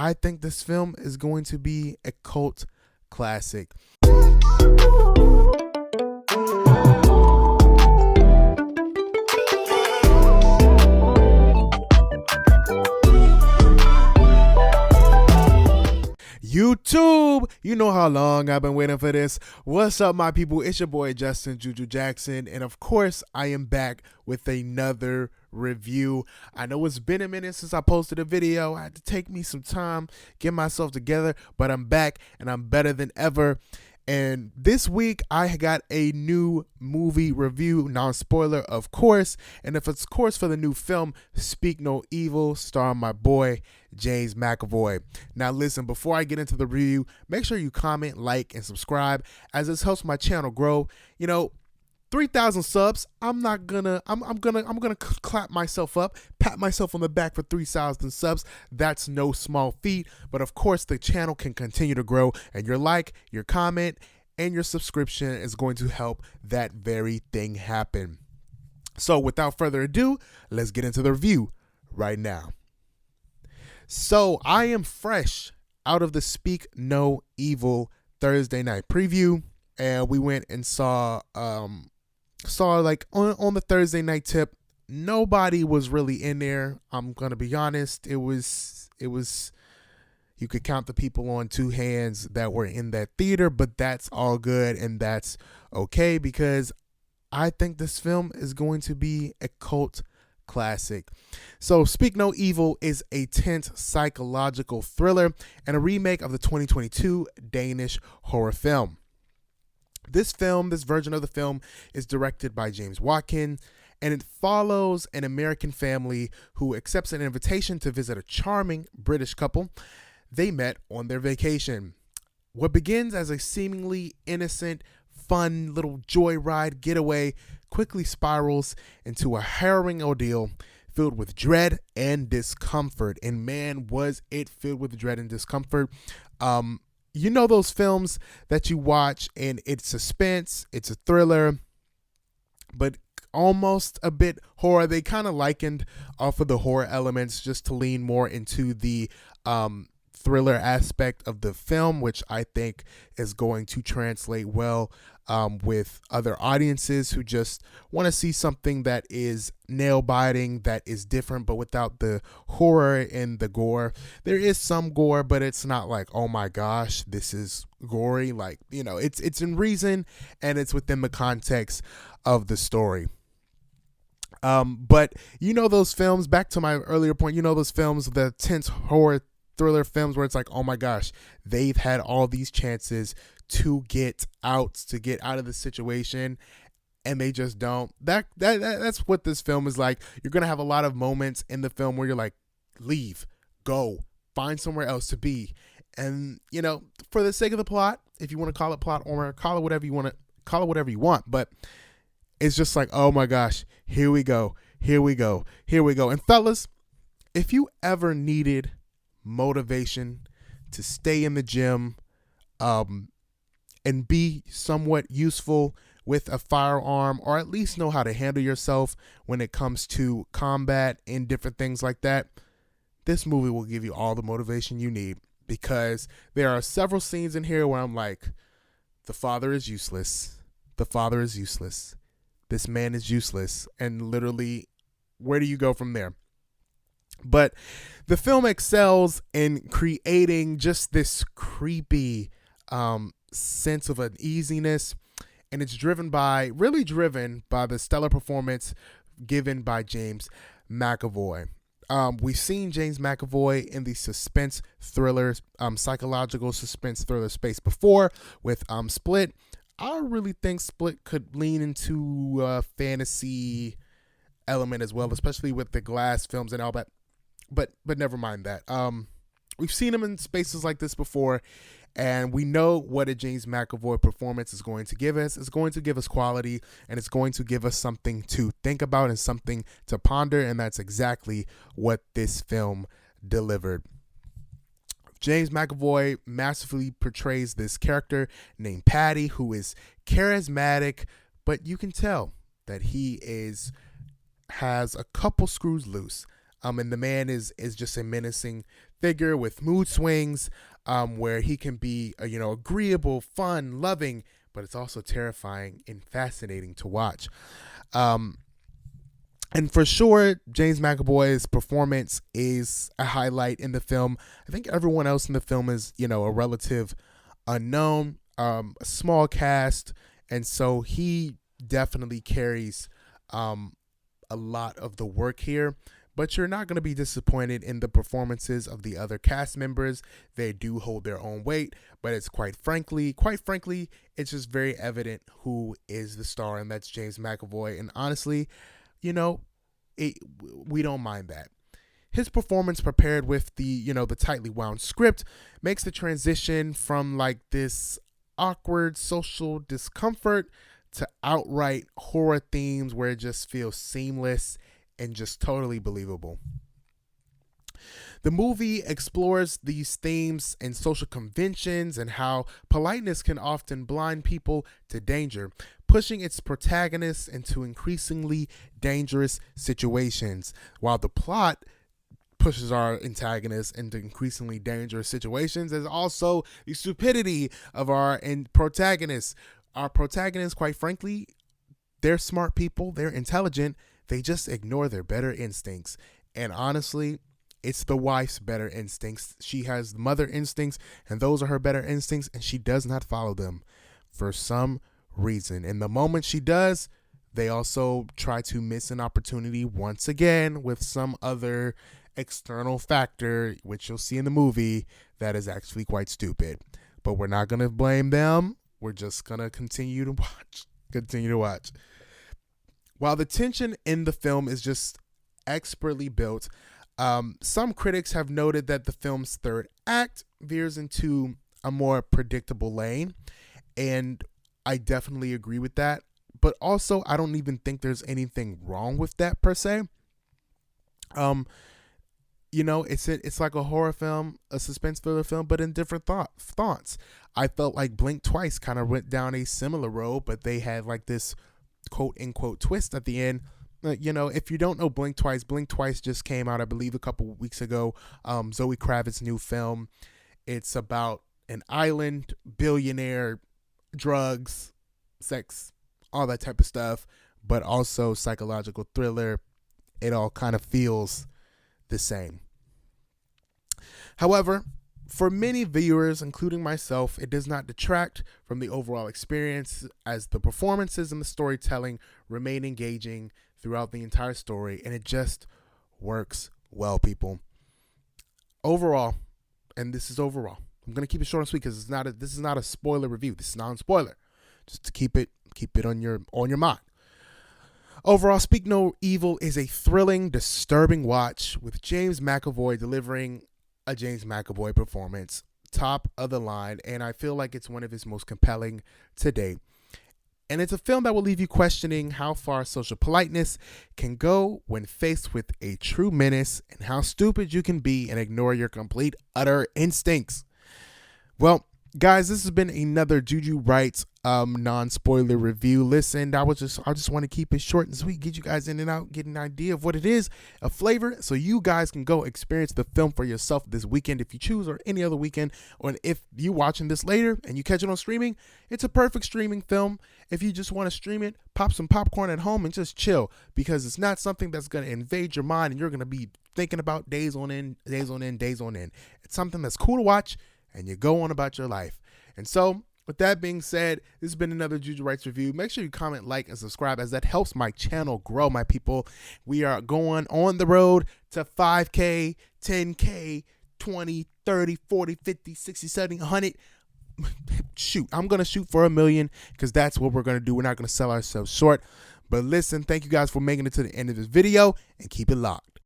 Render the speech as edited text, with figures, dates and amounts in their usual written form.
I think this film is going to be a cult classic. YouTube, you know how long I've been waiting for this. What's up, my people? It's your boy Justin Juju Jackson, and of course I am back with another review. I know it's been a minute since I posted a video. I had to take me some time, get myself together, but I'm back and I'm better than ever. And this week I got a new movie review, non-spoiler of course, and if it's course for the new film Speak No Evil, starring my boy James McAvoy. Now listen, before I get into the review, make sure you comment, like, and subscribe, as this helps my channel grow. 3,000 subs. I'm gonna clap myself up, pat myself on the back for 3,000 subs. That's no small feat, but of course the channel can continue to grow, and your like, your comment, and your subscription is going to help that very thing happen. So without further ado, let's get into the review right now. So I am fresh out of the Speak No Evil Thursday night preview, and we went and saw like on the Thursday night tip, nobody was really in there. I'm gonna be honest. It was you could count the people on two hands that were in that theater, but that's all good and that's okay, because I think this film is going to be a cult classic. So Speak No Evil is a tense psychological thriller and a remake of the 2022 Danish horror film. This version of the film is directed by James Watkins, and it follows an American family who accepts an invitation to visit a charming British couple they met on their vacation. What begins as a seemingly innocent, fun little joyride getaway quickly spirals into a harrowing ordeal filled with dread and discomfort. And man, was it filled with dread and discomfort. You know those films that you watch and it's suspense, it's a thriller, but almost a bit horror. They kind of likened off of the horror elements just to lean more into the thriller aspect of the film, which I think is going to translate well with other audiences who just want to see something that is nail-biting, that is different, but without the horror and the gore. There is some gore, but it's not like, oh my gosh, this is gory. Like, it's in reason and it's within the context of the story. But those films, back to my earlier point, those films, the tense horror thriller films where it's like, oh my gosh, they've had all these chances to get out of the situation and they just don't. That's what this film is like. You're gonna have a lot of moments in the film where you're like, leave, go, find somewhere else to be. And for the sake of the plot, if you want to call it plot or call it whatever you want, but it's just like, oh my gosh, here we go. And fellas, if you ever needed motivation to stay in the gym and be somewhat useful with a firearm, or at least know how to handle yourself when it comes to combat and different things like that, this movie will give you all the motivation you need, because there are several scenes in here where I'm like, the father is useless. This man is useless. And literally, where do you go from there? But the film excels in creating just this creepy sense of uneasiness, and it's really driven by the stellar performance given by James McAvoy. We've seen James McAvoy in the suspense thrillers, psychological suspense thriller space before with Split. I really think Split could lean into a fantasy element as well, especially with the Glass films and all that. But never mind that. We've seen him in spaces like this before, and we know what a James McAvoy performance is going to give us. It's going to give us quality, and it's going to give us something to think about and something to ponder, and that's exactly what this film delivered. James McAvoy masterfully portrays this character named Patty, who is charismatic, but you can tell that he has a couple screws loose. And the man is just a menacing figure with mood swings, where he can be agreeable, fun, loving, but it's also terrifying and fascinating to watch. And for sure, James McAvoy's performance is a highlight in the film. I think everyone else in the film is, a relative unknown, a small cast, and so he definitely carries a lot of the work here. But you're not going to be disappointed in the performances of the other cast members. They do hold their own weight, but it's quite frankly, it's just very evident who is the star, and that's James McAvoy. And honestly, we don't mind that. His performance, prepared with the tightly wound script, makes the transition from like this awkward social discomfort to outright horror themes where it just feels seamless and just totally believable. The movie explores these themes and social conventions and how politeness can often blind people to danger, pushing its protagonists into increasingly dangerous situations, while the plot pushes our antagonists into increasingly dangerous situations. There's also the stupidity of our protagonists. Our protagonists, quite frankly, they're smart people, they're intelligent, they just ignore their better instincts. And honestly, it's the wife's better instincts. She has mother instincts, and those are her better instincts, and she does not follow them for some reason. And the moment she does, they also try to miss an opportunity once again with some other external factor, which you'll see in the movie, that is actually quite stupid. But we're not going to blame them. We're just going to continue to watch. While the tension in the film is just expertly built, some critics have noted that the film's third act veers into a more predictable lane, and I definitely agree with that. But also, I don't even think there's anything wrong with that per se. It's like a horror film, a suspense thriller film, but in different thoughts. I felt like Blink Twice kind of went down a similar road, but they had like this quote unquote twist at the end. If you don't know Blink Twice just came out, I believe, a couple weeks ago. Zoe Kravitz's new film. It's about an island, billionaire, drugs, sex, all that type of stuff, but also psychological thriller. It all kind of feels the same. However, for many viewers, including myself, it does not detract from the overall experience, as the performances and the storytelling remain engaging throughout the entire story, and it just works well, people. Overall, and this is overall, I'm gonna keep it short and sweet because this is not a spoiler review. This is non-spoiler, just to keep it on your mind. Overall, Speak No Evil is a thrilling, disturbing watch with James McAvoy delivering a James McAvoy performance, top of the line, and I feel like it's one of his most compelling to date. And it's a film that will leave you questioning how far social politeness can go when faced with a true menace, and how stupid you can be and ignore your complete, utter instincts. Well, guys, this has been another Juju Writes non-spoiler review. Listen, I just want to keep it short and sweet, get you guys in and out, get an idea of what it is, a flavor, so you guys can go experience the film for yourself this weekend if you choose, or any other weekend. Or if you watching this later and you catch it on streaming, it's a perfect streaming film. If you just want to stream it, pop some popcorn at home and just chill, because it's not something that's going to invade your mind and you're going to be thinking about days on end. It's something that's cool to watch, and you go on about your life. And so, with that being said, this has been another Juju Writes review. Make sure you comment, like, and subscribe, as that helps my channel grow, my people. We are going on the road to 5K, 10K, 20, 30, 40, 50, 60, 70, 100. Shoot, I'm going to shoot for 1 million, because that's what we're going to do. We're not going to sell ourselves short. But listen, thank you guys for making it to the end of this video, and keep it locked.